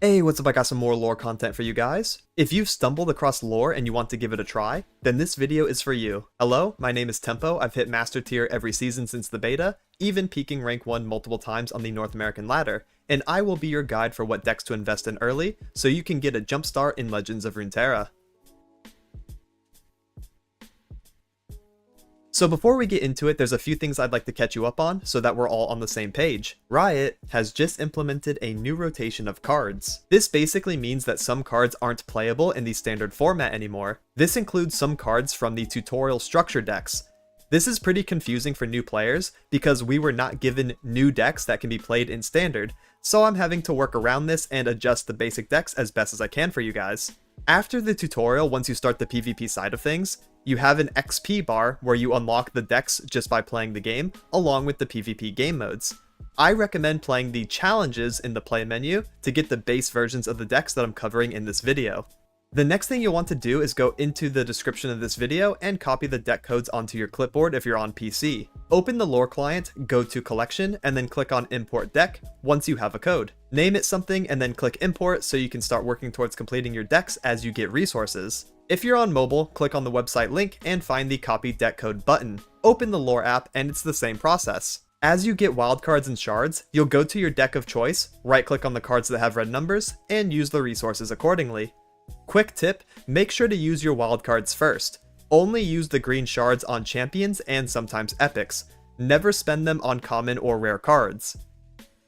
Hey, what's up? I got some more lore content for you guys. If you've stumbled across lore and you want to give it a try, then this video is for you. Hello, my name is Tempo. I've hit Master Tier every season since the beta, even peaking rank 1 multiple times on the North American ladder, and I will be your guide for what decks to invest in early, so you can get a jump start in Legends of Runeterra. So before we get into it, there's a few things I'd like to catch you up on so that we're all on the same page. Riot has just implemented a new rotation of cards. This basically means that some cards aren't playable in the standard format anymore. This includes some cards from the tutorial structure decks. This is pretty confusing for new players because we were not given new decks that can be played in standard, so I'm having to work around this and adjust the basic decks as best as I can for you guys. After the tutorial, once you start the PvP side of things, you have an XP bar where you unlock the decks just by playing the game, along with the PvP game modes. I recommend playing the challenges in the play menu to get the base versions of the decks that I'm covering in this video. The next thing you'll want to do is go into the description of this video and copy the deck codes onto your clipboard if you're on PC. Open the lore client, go to collection, and then click on import deck once you have a code. Name it something and then click import so you can start working towards completing your decks as you get resources. If you're on mobile, click on the website link and find the copy deck code button. Open the lore app and it's the same process. As you get wildcards and shards, you'll go to your deck of choice, right click on the cards that have red numbers, and use the resources accordingly. Quick tip, make sure to use your wildcards first. Only use the green shards on champions and sometimes epics. Never spend them on common or rare cards.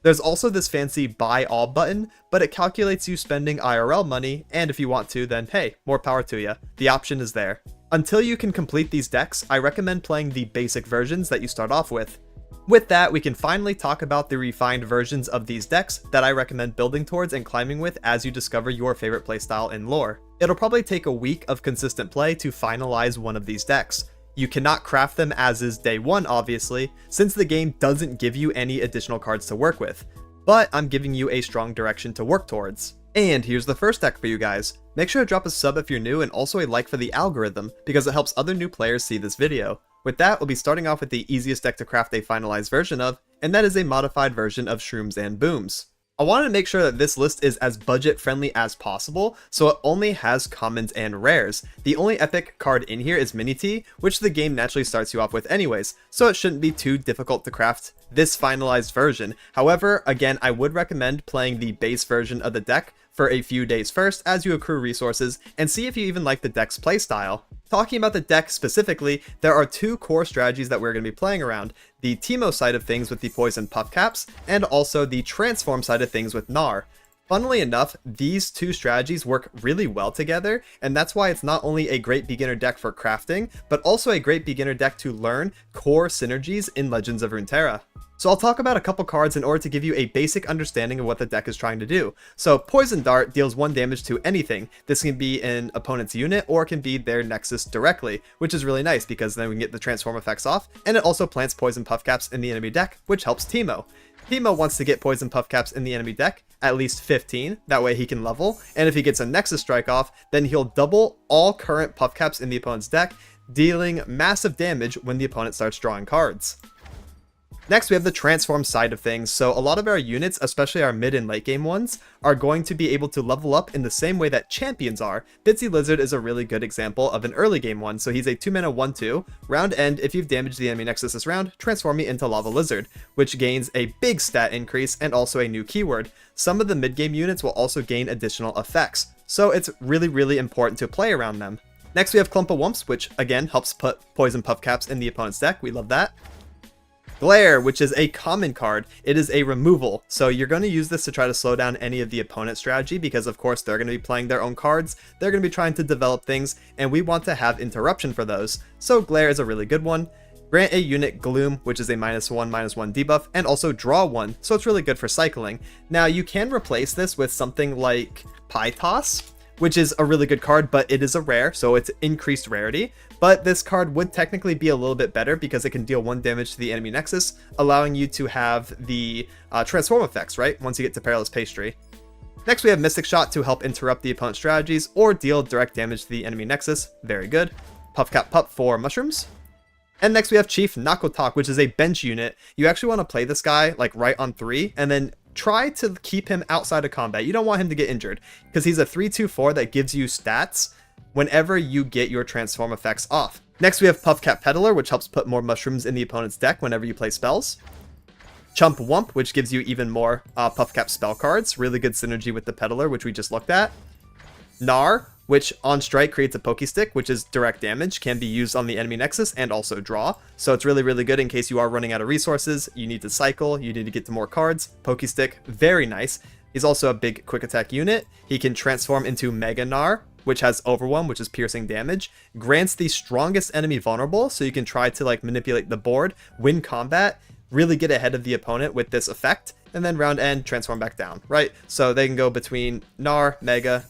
There's also this fancy buy all button, but it calculates you spending IRL money, and if you want to, then hey, more power to you. The option is there. Until you can complete these decks, I recommend playing the basic versions that you start off with. With that, we can finally talk about the refined versions of these decks that I recommend building towards and climbing with as you discover your favorite playstyle in lore. It'll probably take a week of consistent play to finalize one of these decks. You cannot craft them as is day one, obviously, since the game doesn't give you any additional cards to work with, but I'm giving you a strong direction to work towards. And here's the first deck for you guys. Make sure to drop a sub if you're new and also a like for the algorithm because it helps other new players see this video. With that, we'll be starting off with the easiest deck to craft a finalized version of, and that is a modified version of Shrooms and Booms. I wanted to make sure that this list is as budget friendly as possible, so it only has commons and rares. The only epic card in here is Mini T, which the game naturally starts you off with anyways, so it shouldn't be too difficult to craft this finalized version. However, again, I would recommend playing the base version of the deck for a few days first as you accrue resources and see if you even like the deck's playstyle. Talking about the deck specifically, there are two core strategies that we're going to be playing around. The Teemo side of things with the Poison Puff Caps, and also the Transform side of things with Gnar. Funnily enough, these two strategies work really well together, and that's why it's not only a great beginner deck for crafting, but also a great beginner deck to learn core synergies in Legends of Runeterra. So I'll talk about a couple cards in order to give you a basic understanding of what the deck is trying to do. So Poison Dart deals 1 damage to anything. This can be an opponent's unit or it can be their Nexus directly, which is really nice because then we can get the transform effects off, and it also plants Poison Puff Caps in the enemy deck, which helps Teemo. Teemo wants to get Poison Puff Caps in the enemy deck, at least 15, that way he can level, and if he gets a Nexus strike off, then he'll double all current Puff Caps in the opponent's deck, dealing massive damage when the opponent starts drawing cards. Next, we have the transform side of things, so a lot of our units, especially our mid and late game ones, are going to be able to level up in the same way that champions are. Bitsy Lizard is a really good example of an early game one, so he's a 2-mana 1/2. Round end, if you've damaged the enemy Nexus this round, transform me into Lava Lizard, which gains a big stat increase and also a new keyword. Some of the mid game units will also gain additional effects, so it's really important to play around them. Next, we have Clump of Wumps, which again helps put Poison Puff Caps in the opponent's deck. We love that. Glare, which is a common card. It is a removal, so you're going to use this to try to slow down any of the opponent's strategy because of course they're going to be playing their own cards, they're going to be trying to develop things, and we want to have interruption for those. So Glare is a really good one. Grant a unit Gloom, which is a -1/-1 debuff, and also draw 1, so it's really good for cycling. Now you can replace this with something like Pie Toss, which is a really good card, but it is a rare, so it's increased rarity. But this card would technically be a little bit better because it can deal 1 damage to the enemy Nexus, allowing you to have the transform effects, right, once you get to Perilous Pastry. Next, we have Mystic Shot to help interrupt the opponent's strategies or deal direct damage to the enemy Nexus. Very good. Puffcap Pup for Mushrooms. And next we have Chief Nakotak, which is a bench unit. You actually want to play this guy like right on 3, and then try to keep him outside of combat. You don't want him to get injured because he's a 3/2/4 that gives you stats whenever you get your transform effects off. Next, we have Puffcap Peddler, which helps put more mushrooms in the opponent's deck whenever you play spells. Chump Wump, which gives you even more Puffcap spell cards. Really good synergy with the Peddler, which we just looked at. Gnar, which on strike creates a Pokestick, which is direct damage, can be used on the enemy nexus and also draw. So it's really, really good in case you are running out of resources, you need to cycle, you need to get to more cards. Pokestick, very nice. He's also a big quick attack unit. He can transform into Mega Gnar, which has Overwhelm, which is piercing damage. Grants the strongest enemy vulnerable, so you can try to like manipulate the board, win combat, really get ahead of the opponent with this effect, and then round end, transform back down, right? So they can go between Gnar, Mega,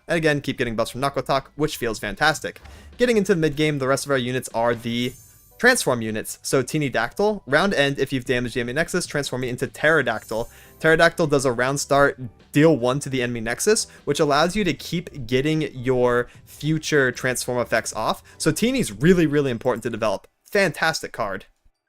and again, keep getting buffs from Nakotak, which feels fantastic. Getting into the mid game, the rest of our units are the transform units. So Teeny Dactyl, round end, if you've damaged the enemy nexus, transform it into Pterodactyl. Pterodactyl does a round start, deal 1 to the enemy nexus, which allows you to keep getting your future transform effects off. So Teeny's really, really important to develop. Fantastic card.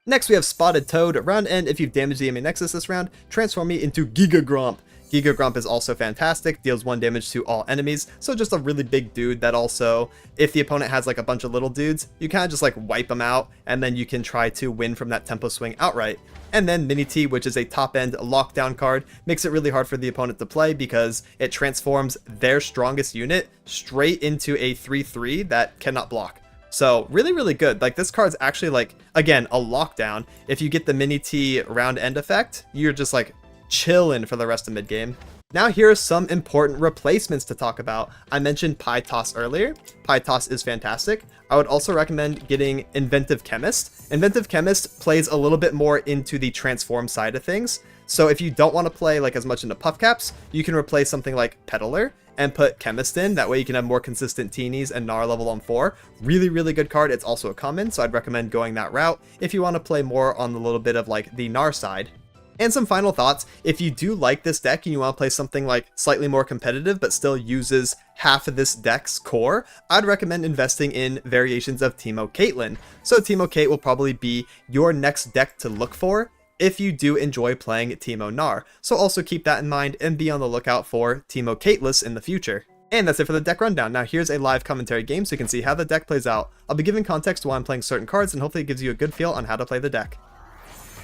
Next, we have Spotted Toad. Round end, if you've damaged the enemy nexus this round, transform me into Giga Gromp. Giga Gromp is also fantastic, deals 1 damage to all enemies, so just a really big dude that also, if the opponent has like a bunch of little dudes, you kind of just like wipe them out, and then you can try to win from that tempo swing outright. And then Mini T, which is a top-end lockdown card, makes it really hard for the opponent to play because it transforms their strongest unit straight into a 3/3 that cannot block. So really, really good. Like this card's actually like, again, a lockdown. If you get the Mini T round end effect, you're just like chilling for the rest of mid game. Now here are some important replacements to talk about. I mentioned Pytoss earlier. Pytoss is fantastic. I would also recommend getting Inventive Chemist. Inventive Chemist plays a little bit more into the transform side of things. So if you don't want to play like as much into Puffcaps, you can replace something like Peddler and put Chemist in. That way you can have more consistent Teenies and Gnar level on 4. Really, really good card. It's also a common, so I'd recommend going that route if you want to play more on the little bit of like the Gnar side. And some final thoughts, if you do like this deck and you want to play something like slightly more competitive but still uses half of this deck's core, I'd recommend investing in variations of Teemo Caitlyn. So Teemo Kate will probably be your next deck to look for if you do enjoy playing Teemo Gnar. So also keep that in mind and be on the lookout for Teemo Caitlyn in the future. And that's it for the deck rundown. Now here's a live commentary game so you can see how the deck plays out. I'll be giving context while I'm playing certain cards and hopefully it gives you a good feel on how to play the deck.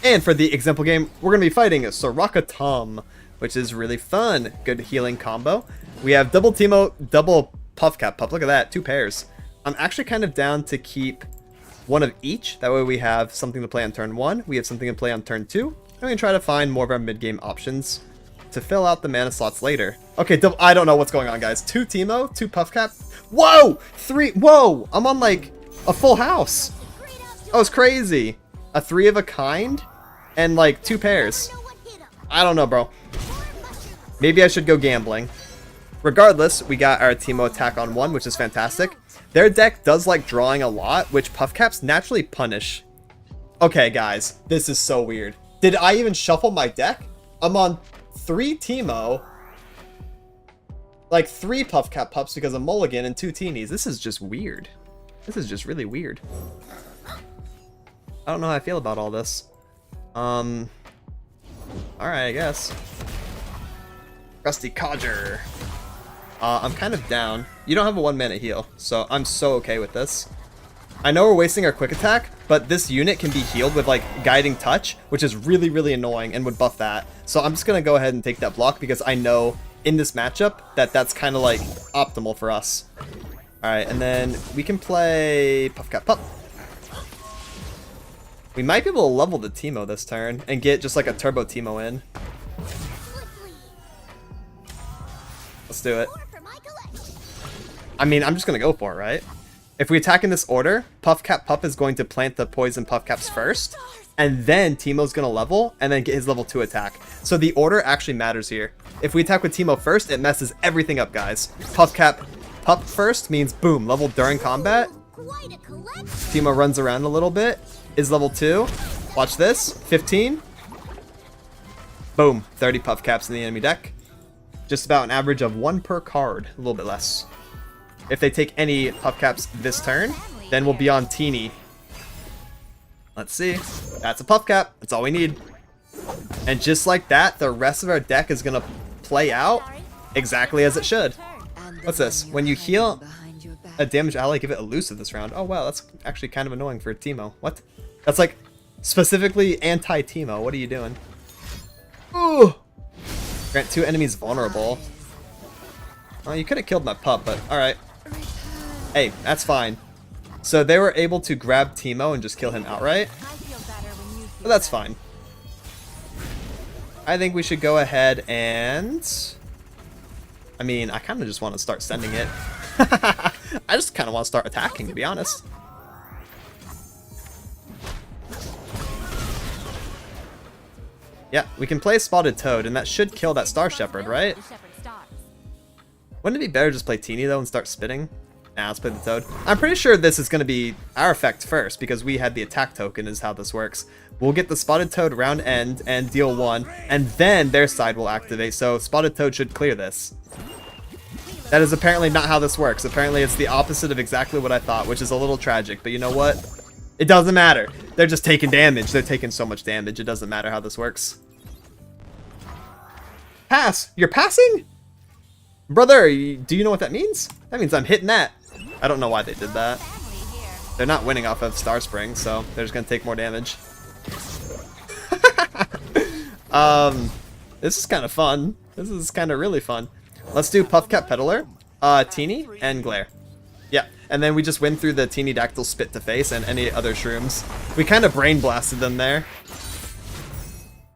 And for the example game, we're going to be fighting Soraka Tom, which is really fun. Good healing combo. We have double Teemo, double Puffcap Pup. Look at that, 2 pairs. I'm actually kind of down to keep one of each. That way we have something to play on turn 1. We have something to play on turn 2. And we can try to find more of our mid-game options to fill out the mana slots later. Okay, I don't know what's going on, guys. 2 Teemo, 2 Puffcap. Whoa! 3. Whoa! I'm on like a full house. That was crazy. A 3 of a kind? And like 2 pairs. I don't know, bro. Maybe I should go gambling. Regardless, we got our Teemo attack on 1, which is fantastic. Their deck does like drawing a lot, which Puffcaps naturally punish. Okay, guys, this is so weird. Did I even shuffle my deck? I'm on 3 Teemo, like 3 Puffcap Pups because of Mulligan and 2 Teenies. This is just weird. This is just really weird. I don't know how I feel about all this. Alright, I guess. Rusty Codger. I'm kind of down. You don't have a 1 mana heal, so I'm so okay with this. I know we're wasting our quick attack, but this unit can be healed with like Guiding Touch, which is really, really annoying and would buff that. So I'm just gonna go ahead and take that block because I know in this matchup that that's kind of like optimal for us. Alright, and then we can play Puffcap Pup. We might be able to level the Teemo this turn and get just like a turbo Teemo in. Let's do it. I mean, I'm just going to go for it, right? If we attack in this order, Puffcap Pup is going to plant the poison Puffcaps first, and then Teemo's going to level and then get his level 2 attack. So the order actually matters here. If we attack with Teemo first, it messes everything up, guys. Puffcap Pup first means boom, level during combat. Teemo runs around a little bit. Is level 2. Watch this. 15. Boom. 30 Puffcaps in the enemy deck. Just about an average of 1 per card. A little bit less. If they take any Puffcaps this turn, then we'll be on Teeny. Let's see. That's a Puffcap. That's all we need. And just like that, the rest of our deck is going to play out exactly as it should. What's this? When you heal a damaged ally, give it elusive this round. Oh wow, that's actually kind of annoying for Teemo. What? That's like specifically anti-Teemo. What are you doing? Ooh! Grant 2 enemies vulnerable. Oh, you could have killed my pup, but alright. Hey, that's fine. So they were able to grab Teemo and just kill him outright. But that's fine. I think we should go ahead and... I mean, I kind of just want to start sending it. I just kind of want to start attacking, to be honest. Yeah, we can play Spotted Toad, and that should kill that Star Shepherd, right? Wouldn't it be better to just play Teeny, though, and start spitting? Nah, let's play the Toad. I'm pretty sure this is going to be our effect first, because we had the attack token is how this works. We'll get the Spotted Toad round end and deal 1, and then their side will activate, so Spotted Toad should clear this. That is apparently not how this works. Apparently it's the opposite of exactly what I thought, which is a little tragic, but you know what? It doesn't matter. They're just taking damage. They're taking so much damage. It doesn't matter how this works. Pass! You're passing? Brother, do you know what that means? That means I'm hitting that. I don't know why they did that. They're not winning off of Star Spring, so they're just going to take more damage. This is kind of fun. This is kind of really fun. Let's do Puffcat Peddler, Teeny, and Glare. Yeah, and then we just win through the Teeny Dactyl Spit to Face and any other Shrooms. We kind of brain blasted them there.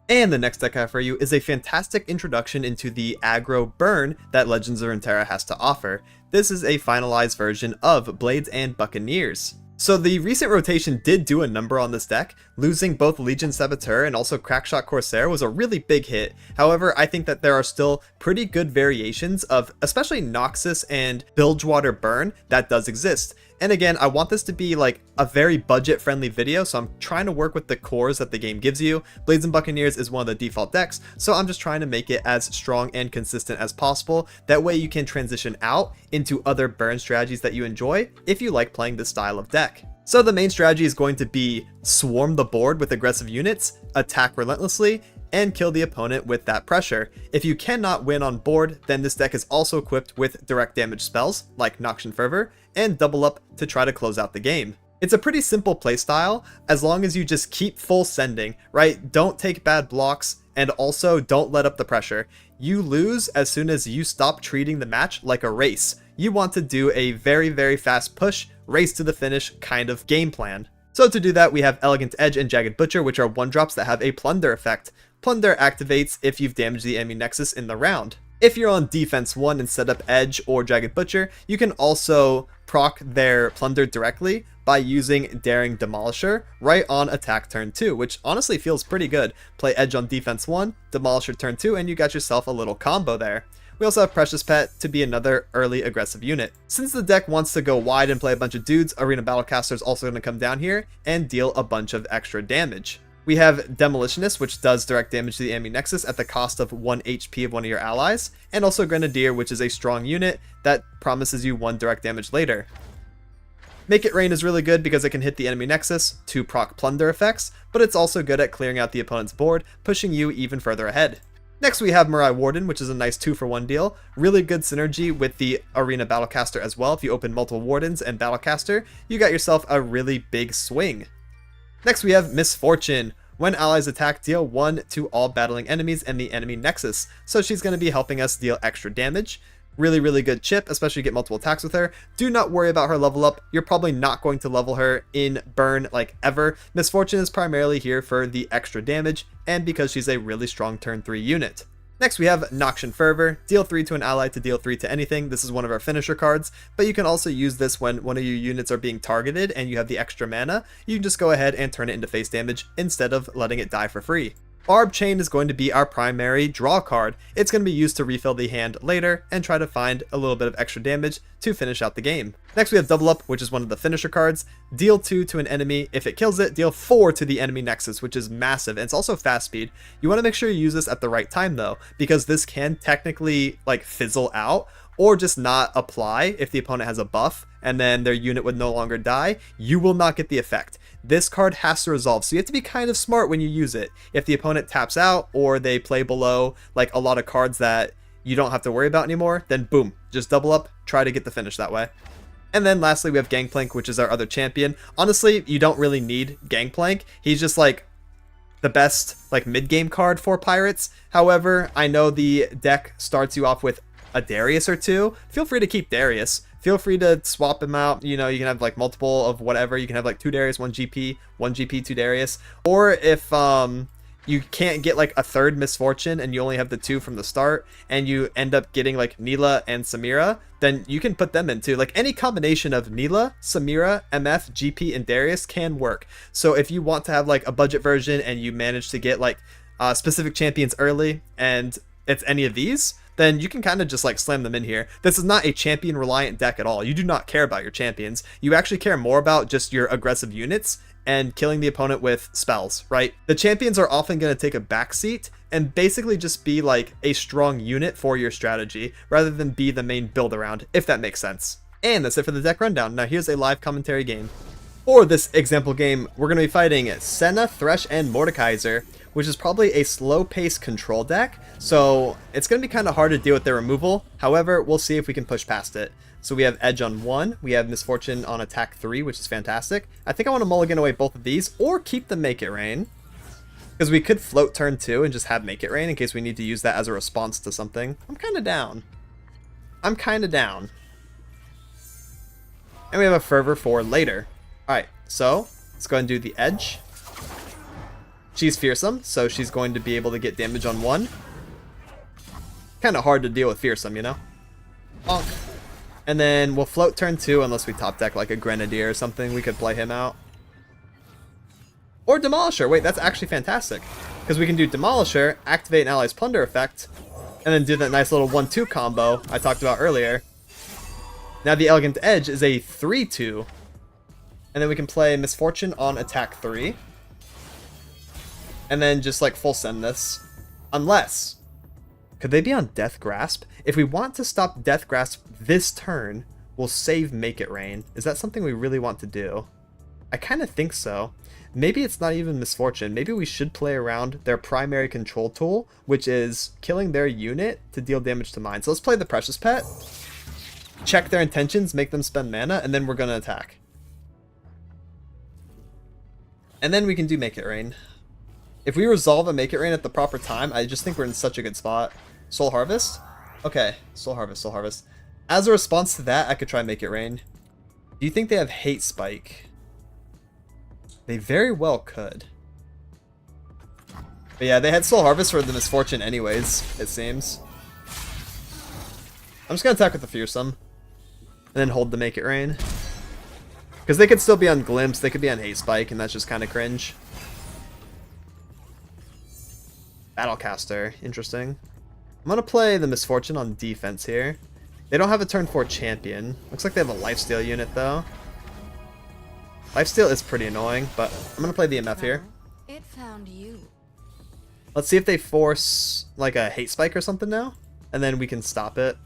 And the next deck I have for you is a fantastic introduction into the aggro burn that Legends of Runeterra has to offer. This is a finalized version of Blades and Buccaneers. So the recent rotation did do a number on this deck. Losing both Legion Saboteur and also Crackshot Corsair was a really big hit. However, I think that there are still pretty good variations of especially Noxus and Bilgewater Burn that does exist. And again, I want this to be like a very budget-friendly video, so I'm trying to work with the cores that the game gives you. Blades and Buccaneers is one of the default decks, so I'm just trying to make it as strong and consistent as possible. That way you can transition out into other burn strategies that you enjoy if you like playing this style of deck. So the main strategy is going to be swarm the board with aggressive units, attack relentlessly, and kill the opponent with that pressure. If you cannot win on board, then this deck is also equipped with direct damage spells like Noxian Fervor and Double Up to try to close out the game. It's a pretty simple playstyle as long as you just keep full sending, right? Don't take bad blocks and also don't let up the pressure. You lose as soon as you stop treating the match like a race. You want to do a very, very fast push, race to the finish kind of game plan. So to do that, we have Elegant Edge and Jagged Butcher, which are 1-drops that have a Plunder effect. Plunder activates if you've damaged the enemy Nexus in the round. If you're on defense 1 and set up Edge or Jagged Butcher, you can also proc their Plunder directly by using Daring Demolisher right on attack turn 2, which honestly feels pretty good. Play Edge on defense 1, Demolisher turn 2, and you got yourself a little combo there. We also have Precious Pet to be another early aggressive unit. Since the deck wants to go wide and play a bunch of dudes, Arena Battlecaster is also going to come down here and deal a bunch of extra damage. We have Demolitionist, which does direct damage to the enemy Nexus at the cost of 1 HP of one of your allies, and also Grenadier, which is a strong unit that promises you 1 direct damage later. Make It Rain is really good because it can hit the enemy Nexus to proc Plunder effects, but it's also good at clearing out the opponent's board, pushing you even further ahead. Next we have Mirai Warden, which is a nice 2-for-1 deal. Really good synergy with the Arena Battlecaster as well. If you open multiple Wardens and Battlecaster, you got yourself a really big swing. Next we have Misfortune. When allies attack, deal 1 to all battling enemies and the enemy Nexus. So she's going to be helping us deal extra damage. Really, really good chip, especially get multiple attacks with her. Do not worry about her level up. You're probably not going to level her in burn like ever. Misfortune is primarily here for the extra damage and because she's a really strong turn 3 unit. Next we have Noxian Fervor, deal 3 to an ally to deal 3 to anything. This is one of our finisher cards, but you can also use this when one of your units are being targeted and you have the extra mana. You can just go ahead and turn it into face damage instead of letting it die for free. Barb Chain is going to be our primary draw card. It's going to be used to refill the hand later and try to find a little bit of extra damage to finish out the game. Next we have Double Up, which is one of the finisher cards. Deal 2 to an enemy. If it kills it, deal 4 to the enemy Nexus, which is massive, and it's also fast speed. You want to make sure you use this at the right time though, because this can technically like fizzle out or just not apply if the opponent has a buff and then their unit would no longer die, you will not get the effect. This card has to resolve, so you have to be kind of smart when you use it. If the opponent taps out or they play below like a lot of cards that you don't have to worry about anymore, then boom, just double up, try to get the finish that way. And then lastly, we have Gangplank, which is our other champion. Honestly, you don't really need Gangplank. He's just like the best like mid-game card for pirates. However, I know the deck starts you off with a Darius or two. Feel free to keep Darius. Feel free to swap him out. You know, you can have like multiple of whatever. You can have like 2 Darius, 1 GP, 1 GP, 2 Darius. Or if you can't get like a third Misfortune and you only have the 2 from the start and you end up getting like Neela and Samira, then you can put them in too. Like any combination of Neela, Samira, MF, GP, and Darius can work. So if you want to have like a budget version and you manage to get like specific champions early and it's any of these, then you can kind of just like slam them in here. This is not a champion reliant deck at all. You do not care about your champions. You actually care more about just your aggressive units and killing the opponent with spells, right? The champions are often going to take a backseat and basically just be like a strong unit for your strategy rather than be the main build around, if that makes sense. And that's it for the deck rundown. Now here's a live commentary game. For this example game, we're going to be fighting Senna, Thresh, and Mordekaiser, which is probably a slow-paced control deck, so it's going to be kind of hard to deal with their removal. However, we'll see if we can push past it. So we have Edge on 1, we have Misfortune on attack 3, which is fantastic. I think I want to mulligan away both of these, or keep the Make It Rain, because we could float turn 2 and just have Make It Rain in case we need to use that as a response to something. I'm kind of down. I'm kind of down. And we have a Fervor for later. Alright, so let's go ahead and do the Edge. She's fearsome, so she's going to be able to get damage on 1. Kind of hard to deal with fearsome, you know? Bonk. And then we'll float turn 2 unless we top deck like a Grenadier or something. We could play him out. Or Demolisher. Wait, that's actually fantastic. Because we can do Demolisher, activate an ally's plunder effect, and then do that nice little 1-2 combo I talked about earlier. Now the Elegant Edge is a 3-2. And then we can play Misfortune on attack 3. And then just like full send this. Unless, could they be on Death Grasp? If we want to stop Death Grasp this turn, we'll save Make It Rain. Is that something we really want to do? I kind of think so. Maybe it's not even Misfortune. Maybe we should play around their primary control tool, which is killing their unit to deal damage to mine. So let's play the Precious Pet. Check their intentions, make them spend mana, and then we're going to attack. And then we can do Make It Rain. If we resolve a Make It Rain at the proper time, I just think we're in such a good spot. Soul Harvest? Okay, Soul Harvest, Soul Harvest. As a response to that, I could try Make It Rain. Do you think they have Hate Spike? They very well could. But yeah, they had Soul Harvest for the Misfortune anyways, it seems. I'm just gonna attack with the Fearsome. And then hold the Make It Rain. Because they could still be on Glimpse, they could be on Hate Spike, and that's just kind of cringe. Battlecaster, interesting. I'm gonna play the Misfortune on defense here. They don't have a turn 4 champion. Looks like they have a Lifesteal unit though. Lifesteal is pretty annoying, but I'm gonna play the MF here. It found you. Let's see if they force like a Hate Spike or something now, and then we can stop it.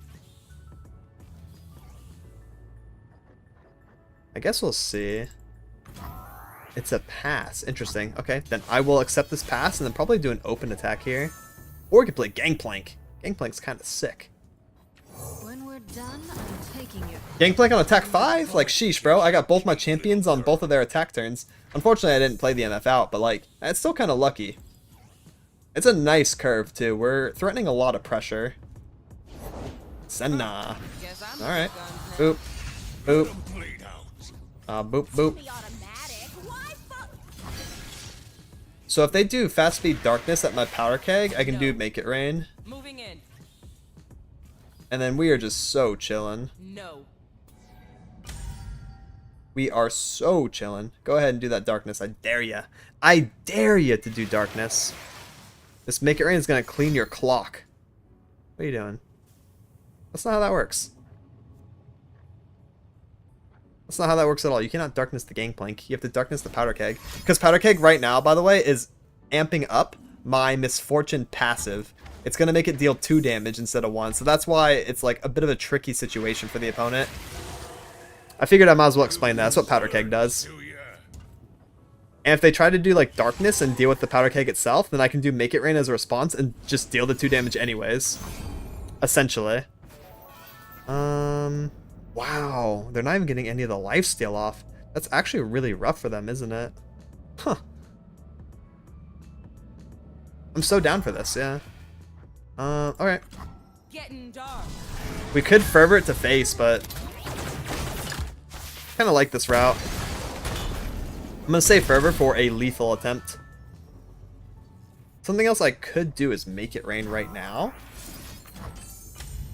I guess we'll see. It's a pass. Interesting. Okay, then I will accept this pass and then probably do an open attack here. Or we could play Gangplank. Gangplank's kind of sick. When we're done, I'm taking you. Gangplank on attack 5? Like, sheesh, bro. I got both my champions on both of their attack turns. Unfortunately, I didn't play the MF out, but like, it's still kind of lucky. It's a nice curve, too. We're threatening a lot of pressure. Senna. Alright. Boop. Boop. Boop, boop. So if they do Fast Speed Darkness at my Powder Keg, I can do Make It Rain. Moving in. And then we are just so chillin'. No. We are so chillin'. Go ahead and do that Darkness. I dare ya. I dare ya to do Darkness. This Make It Rain is gonna clean your clock. What are you doing? That's not how that works. That's not how that works at all. You cannot Darkness the Gangplank. You have to Darkness the Powder Keg. Because Powder Keg right now, by the way, is amping up my Misfortune passive. it's going to make it deal 2 damage instead of 1. So that's why it's like a bit of a tricky situation for the opponent. I figured I might as well explain that. That's what Powder Keg does. And if they try to do like Darkness and deal with the Powder Keg itself, then I can do Make It Rain as a response and just deal the 2 damage anyways. Essentially. Wow. They're not even getting any of the lifesteal off. That's actually really rough for them, isn't it? Huh. I'm so down for this, yeah. Alright. We could Fervor it to face, but kind of like this route. I'm gonna say Fervor for a lethal attempt. Something else I could do is Make It Rain right now.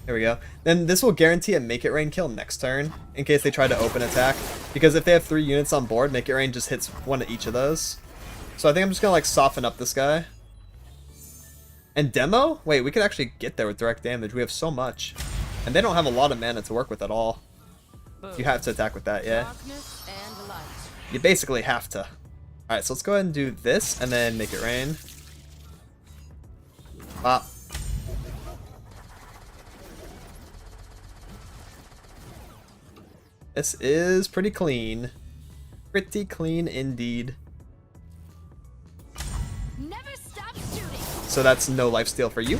There we go. Then this will guarantee a Make It Rain kill next turn, in case they try to open attack. Because if they have 3 units on board, Make It Rain just hits 1 of each of those. So I think I'm just gonna like soften up this guy. And Demo? Wait, we could actually get there with direct damage. We have so much. And they don't have a lot of mana to work with at all. You have to attack with that, yeah? You basically have to. Alright, so let's go ahead and do this, and then Make It Rain. Pop. This is pretty clean. Pretty clean indeed. Never stop shooting. So that's no lifesteal for you.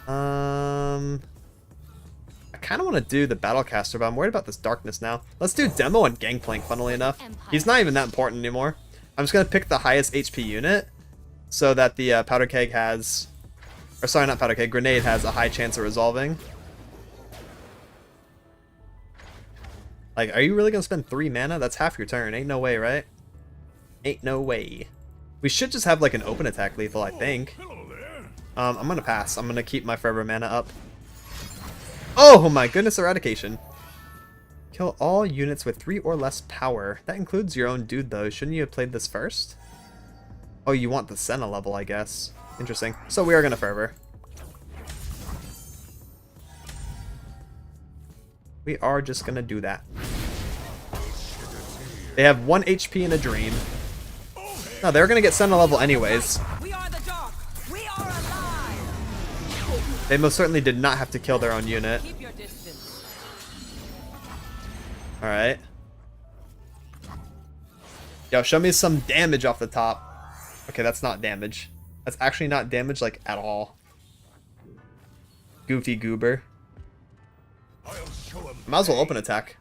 I kind of want to do the Battlecaster, but I'm worried about this Darkness now. Let's do Demo and Gangplank, funnily enough. He's not even that important anymore. I'm just going to pick the highest HP unit so that the Powder Keg has... Or sorry, not Powder Keg. Grenade has a high chance of resolving. Like, are you really going to spend 3 mana? That's half your turn. Ain't no way, right? Ain't no way. We should just have, like, an open attack lethal, I think. I'm going to pass. I'm going to keep my Forever mana up. Oh my goodness, Eradication. Kill all units with 3 or less power. That includes your own dude, though. Shouldn't you have played this first? Oh, you want the Senna level, I guess. Interesting. So we are going to Fervor. We are just going to do that. They have 1 HP in a dream. No, they're going to get Senna level anyways. We are the dark. We are alive. They most certainly did not have to kill their own unit. Keep your distance. Alright. Yo, show me some damage off the top. Okay, that's not damage. That's actually not damage, like, at all. Goofy goober. Might as well open attack.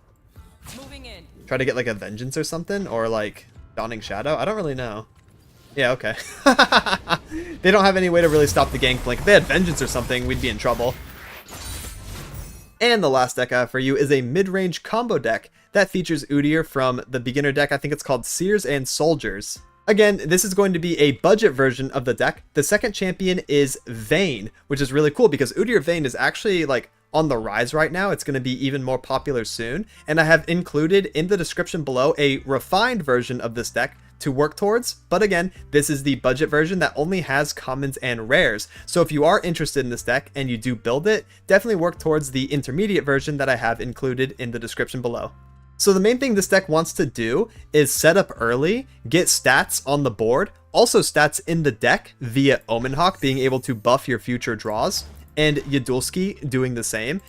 Moving in. Try to get, like, a Vengeance or something? Or, like, Dawning Shadow? I don't really know. Yeah, okay. They don't have any way to really stop the Gangplank. If they had Vengeance or something, we'd be in trouble. And the last deck I have for you is a mid-range combo deck that features Udyr from the beginner deck. I think it's called Seers and Soldiers. Again, this is going to be a budget version of the deck. The second champion is Vayne, which is really cool because Udyr Vayne is actually like on the rise right now. It's going to be even more popular soon. And I have included in the description below a refined version of this deck to work towards. But again, this is the budget version that only has commons and rares. So if you are interested in this deck and you do build it, definitely work towards the intermediate version that I have included in the description below. So the main thing this deck wants to do is set up early, get stats on the board, also stats in the deck via Omenhawk being able to buff your future draws, and Yadulski doing the same,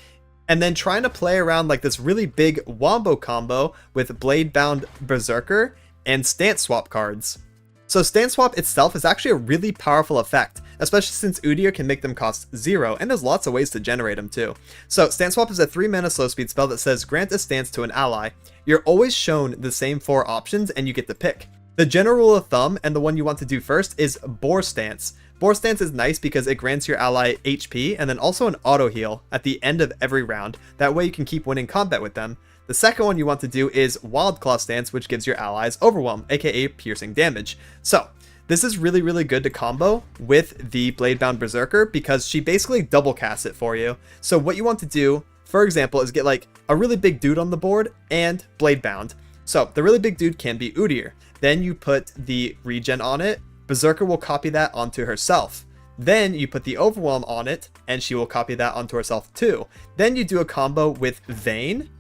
and then trying to play around like this really big wombo combo with Blade-bound Berserker and Stance Swap cards. So Stance Swap itself is actually a really powerful effect, especially since Udyr can make them cost 0, and there's lots of ways to generate them too. So Stance Swap is a 3 mana slow speed spell that says grant a stance to an ally. You're always shown the same 4 options and you get to pick. The general rule of thumb, and the one you want to do first, is Boar Stance. Boar Stance is nice because it grants your ally HP and then also an auto heal at the end of every round. That way you can keep winning combat with them. The second one you want to do is Wild Claw Stance, which gives your allies Overwhelm, aka piercing damage. So this is really, really good to combo with the Blade-bound Berserker because she basically double casts it for you. So what you want to do, for example, is get like a really big dude on the board and Blade-bound. So the really big dude can be Udyr. Then you put the regen on it. Berserker will copy that onto herself. Then you put the Overwhelm on it, and she will copy that onto herself too. Then you do a combo with Vayne,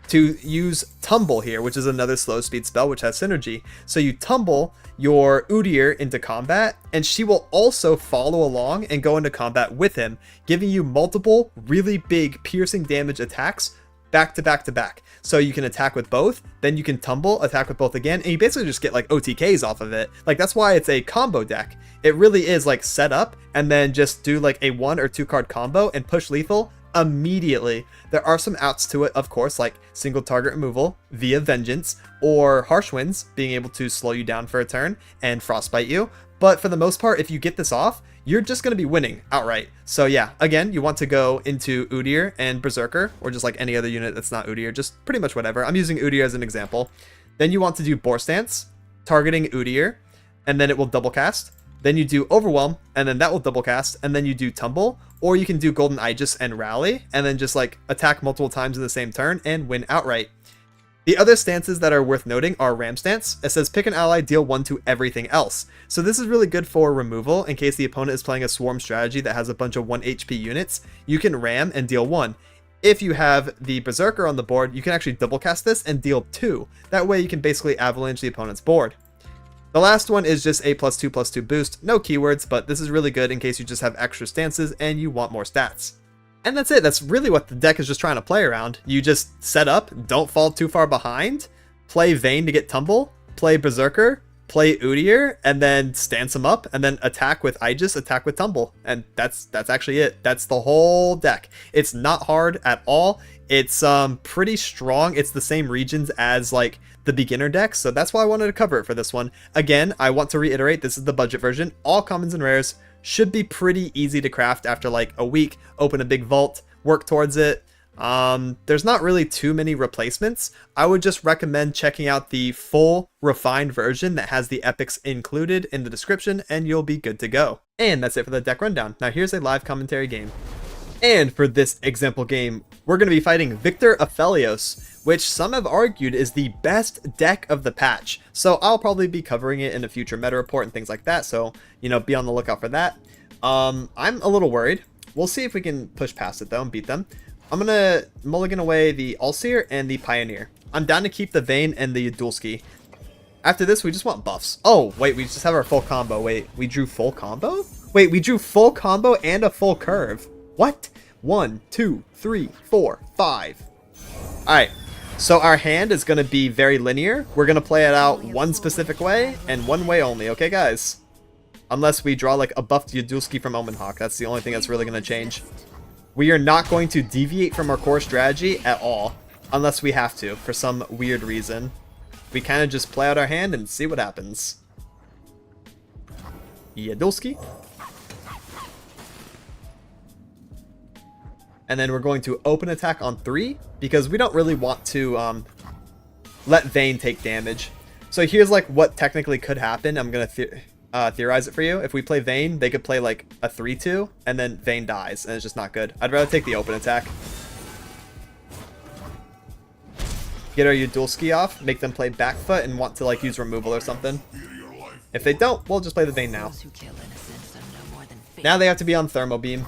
to use Tumble here, which is another slow speed spell which has synergy. So you tumble your Udyr into combat, and she will also follow along and go into combat with him, giving you multiple really big piercing damage attacks back to back to back. So you can attack with both, then you can tumble, attack with both again, and you basically just get like OTKs off of it. Like, that's why it's a combo deck. It really is like set up and then just do like a 1 or 2 card combo and push lethal immediately. There are some outs to it, of course, like single target removal via Vengeance, or Harsh Winds being able to slow you down for a turn and frostbite you. But for the most part, if you get this off, you're just going to be winning outright. So yeah, again, you want to go into Udyr and Berserker, or just like any other unit that's not Udyr, just pretty much whatever. I'm using Udyr as an example. Then you want to do Boar Stance, targeting Udyr, and then it will double cast. Then you do Overwhelm, and then that will double cast, and then you do Tumble, or you can do Golden Aegis and Rally, and then just like attack multiple times in the same turn and win outright. The other stances that are worth noting are Ram Stance. It says pick an ally, deal 1 to everything else. So this is really good for removal in case the opponent is playing a swarm strategy that has a bunch of 1 HP units. You can ram and deal 1. If you have the Berserker on the board, you can actually double cast this and deal 2. That way you can basically avalanche the opponent's board. The last one is just a +2/+2 boost. No keywords, but this is really good in case you just have extra stances and you want more stats. And that's it. That's really what the deck is just trying to play around. You just set up, don't fall too far behind, play Vayne to get Tumble, play Berserker, play Udyr, and then stance him up, and then attack with Aegis, attack with Tumble. And that's actually it. That's the whole deck. It's not hard at all. It's pretty strong. It's the same regions as like the beginner deck, so that's why I wanted to cover it for this one. Again, I want to reiterate, this is the budget version. All commons and rares should be pretty easy to craft after like a week. Open a big vault, work towards it. There's not really too many replacements. I would just recommend checking out the full refined version that has the epics included in the description, and you'll be good to go. And that's it for the deck rundown. Now here's a live commentary game. And for this example game, we're going to be fighting Victor Aphelios, which some have argued is the best deck of the patch. So I'll probably be covering it in a future meta report and things like that. So, you know, be on the lookout for that. I'm a little worried. We'll see if we can push past it though and beat them. I'm going to mulligan away the Ulseer and the Pioneer. I'm down to keep the Vayne and the Yudulski. After this, we just want buffs. Oh, wait, we just have our full combo. Wait, we drew full combo? Wait, we drew full combo and a full curve. What? 1, 2, 3, 4, 5. Alright, so our hand is going to be very linear. We're going to play it out one specific way and one way only, okay guys? Unless we draw like a buffed Yudulski from Omen Hawk. That's the only thing that's really going to change. We are not going to deviate from our core strategy at all. Unless we have to, for some weird reason. We kind of just play out our hand and see what happens. Yudulski. And then we're going to open attack on 3 because we don't really want to let Vayne take damage. So here's like what technically could happen. I'm going to theorize it for you. If we play Vayne, they could play like a 3-2 and then Vayne dies and it's just not good. I'd rather take the open attack. Get our Yudulski off, make them play back foot and want to like use removal or something. If they don't, we'll just play the Vayne now. Now they have to be on Thermo Beam.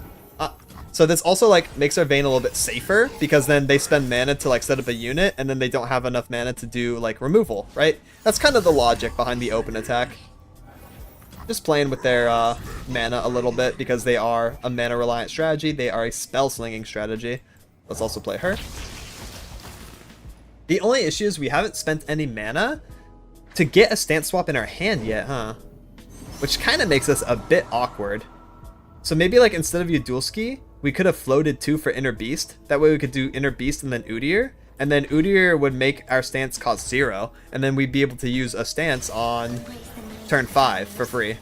So this also like makes our Vayne a little bit safer because then they spend mana to like set up a unit and then they don't have enough mana to do like removal, right? That's kind of the logic behind the open attack. Just playing with their mana a little bit because they are a mana reliant strategy. They are a spell slinging strategy. Let's also play her. The only issue is we haven't spent any mana to get a stance swap in our hand yet, huh? Which kind of makes us a bit awkward. So maybe like instead of Yudulski, we could have floated 2 for Inner Beast. That way we could do Inner Beast and then Udyr. And then Udyr would make our stance cost 0. And then we'd be able to use a stance on turn 5 for free.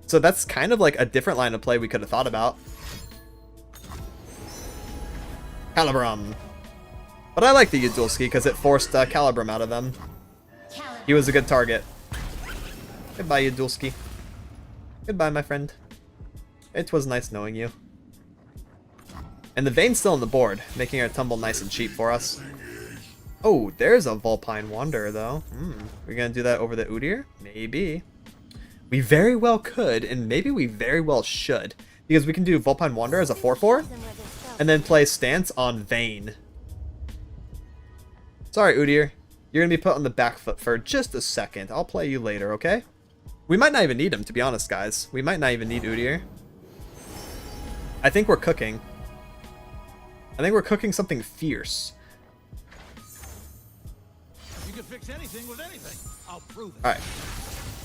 So that's kind of like a different line of play we could have thought about. Calibrum. But I like the Yudulski because it forced Calibrum out of them. He was a good target. Goodbye, Yudulski. Goodbye, my friend. It was nice knowing you. And the Vayne's still on the board, making our tumble nice and cheap for us. Oh, there's a Vulpine Wanderer, though. We're going to do that over the Udyr? Maybe. We very well could, and maybe we very well should. Because we can do Vulpine Wanderer as a 4-4, and then play Stance on Vayne. Sorry, Udyr. You're gonna be put on the back foot for just a second. I'll play you later, okay? We might not even need him, to be honest, guys. We might not even need Udyr. I think we're cooking. I think we're cooking something fierce. You can fix anything with anything. I'll prove it. Alright.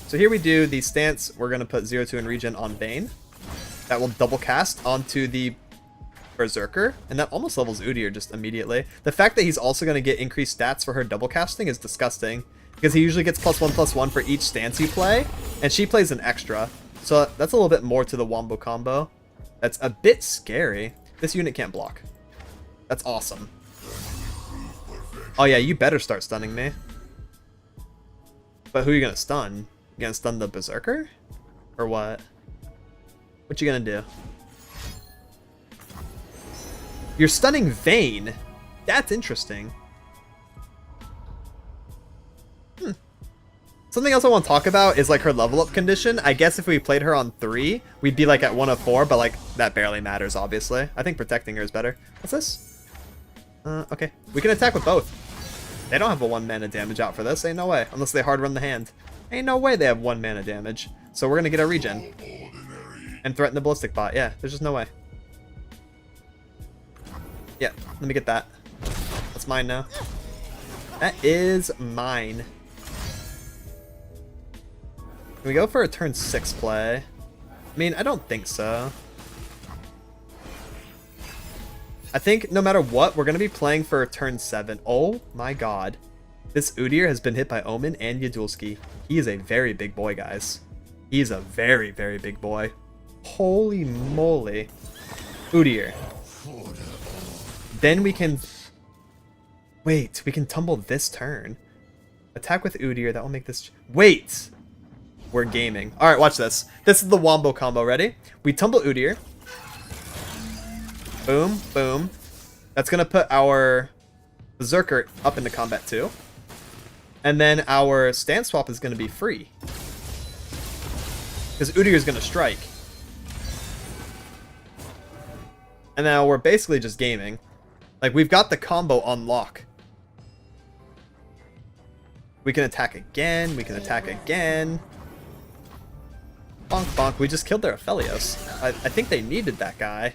So here we do the stance. We're going to put 0-2 in regen on Vayne. That will double cast onto the Berserker. And that almost levels Udyr just immediately. The fact that he's also going to get increased stats for her double casting is disgusting. Because he usually gets +1/+1 for each stance you play. And she plays an extra. So that's a little bit more to the wombo combo. That's a bit scary. This unit can't block. That's awesome. Oh yeah, you better start stunning me. But who are you gonna stun? You gonna stun the Berserker? Or what? What you gonna do? You're stunning Vayne. That's interesting. Something else I want to talk about is like her level up condition. I guess if we played her on 3, we'd be like at 1 of 4, but like that barely matters, obviously. I think protecting her is better. What's this? Okay. We can attack with both. They don't have a 1 mana damage out for this. Ain't no way. Unless they hard run the hand. Ain't no way they have 1 mana damage. So we're going to get a regen. And threaten the ballistic bot. Yeah, there's just no way. Yeah, let me get that. That's mine now. That is mine. Can we go for a turn 6 play? I mean, I don't think so. I think no matter what, we're going to be playing for turn 7. Oh my god. This Udyr has been hit by Omen and Yadulski. He is a very big boy, guys. He is a very, very big boy. Holy moly. Udyr. Then we can... Wait, we can tumble this turn. Attack with Udyr, that will make this... Wait! We're gaming. Alright, watch this. This is the wombo combo. Ready? We tumble Udyr. Boom, boom. That's going to put our Berserker up into combat too. And then our stance swap is going to be free. Because Udyr is going to strike. And now we're basically just gaming. Like, we've got the combo on lock. We can attack again. We can attack again. Bonk, bonk. We just killed their Aphelios. I think they needed that guy.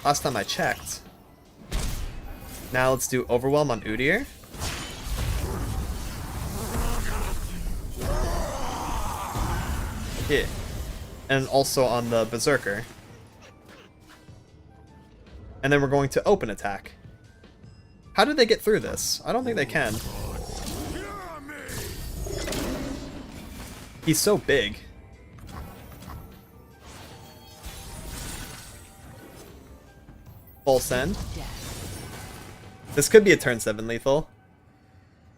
Last time I checked. Now let's do Overwhelm on Udyr. Yeah. And also on the Berserker. And then we're going to open attack. How did they get through this? I don't think they can. He's so big. Full send. This could be a turn 7 lethal.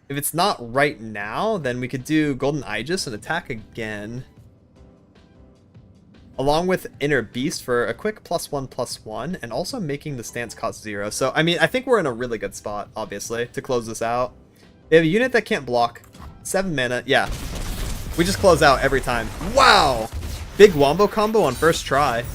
If it's not right now, then we could do Golden Aegis and attack again. Along with Inner Beast for a quick +1/+1, and also making the stance cost 0. So, I mean, I think we're in a really good spot, obviously, to close this out. They have a unit that can't block. 7 mana. Yeah. We just close out every time. Wow! Big wombo combo on first try.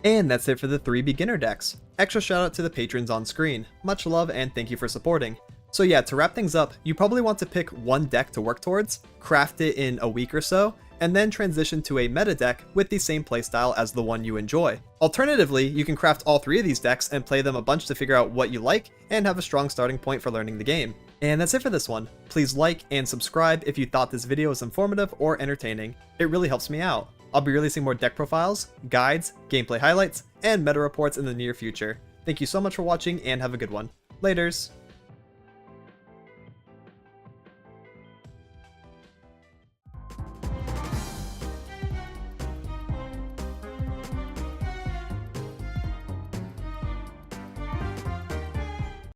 And that's it for the 3 beginner decks. Extra shout out to the patrons on screen. Much love and thank you for supporting. So yeah, to wrap things up, you probably want to pick one deck to work towards, craft it in a week or so, and then transition to a meta deck with the same playstyle as the one you enjoy. Alternatively, you can craft all 3 of these decks and play them a bunch to figure out what you like and have a strong starting point for learning the game. And that's it for this one. Please like and subscribe if you thought this video was informative or entertaining. It really helps me out. I'll be releasing more deck profiles, guides, gameplay highlights, and meta reports in the near future. Thank you so much for watching and have a good one. Laters!